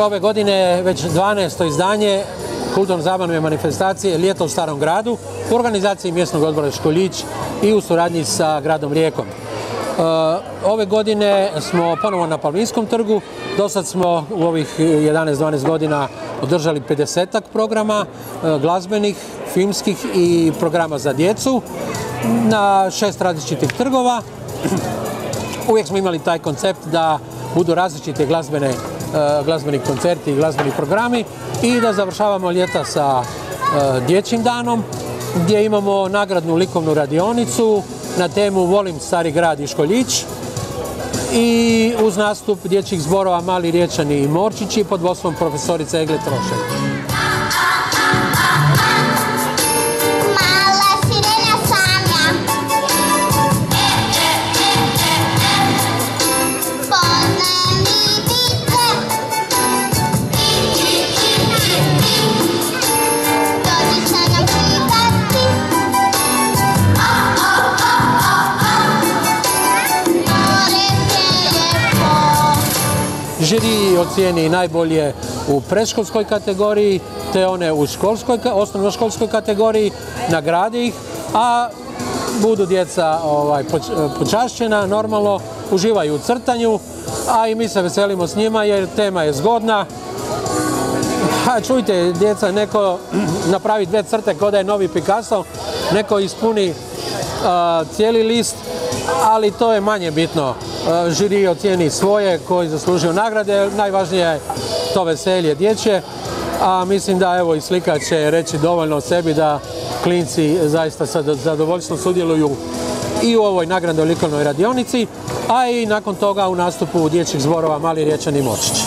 ove godine već 12. izdanje kulturno-zabavne manifestacije Ljeto u Starom gradu u organizaciji mjesnog odbora Školjić i u suradnji sa gradom Rijekom. Ove godine smo ponovo na Palminskom trgu. Do sad smo u ovih 11-12 godina održali 50-ak programa glazbenih, filmskih i programa za djecu na 6 različitih trgova. Uvijek smo imali taj koncept da budu različite glazbeni koncerti i glazbeni programi i da završavamo ljeta sa dječjim danom gdje imamo nagradnu likovnu radionicu na temu Volim Stari grad i Školjić i uz nastup dječjih zborova Mali Riječani i Morčići pod vodstvom profesorice Egle Trošelj. Žiri ocijeni najbolje u predškolskoj kategoriji, te one u osnovnoškolskoj kategoriji, nagradi ih, a budu djeca počašćena, normalno uživaju u crtanju, a i mi se veselimo s njima jer tema je zgodna. Čujte, djeca, neko napravi 2 crte kao da je novi Picasso, neko ispuni cijeli list, ali to je manje bitno. Žiri ocijeni svoje koji zaslužuju nagrade, najvažnije je to veselje dječje, a mislim da evo i slika će reći dovoljno o sebi da klinci zaista sa zadovoljstvom sudjeluju i u ovoj nagradnoj likovnoj radionici, a i nakon toga u nastupu dječjih zborova Mali Riječani i Morčići.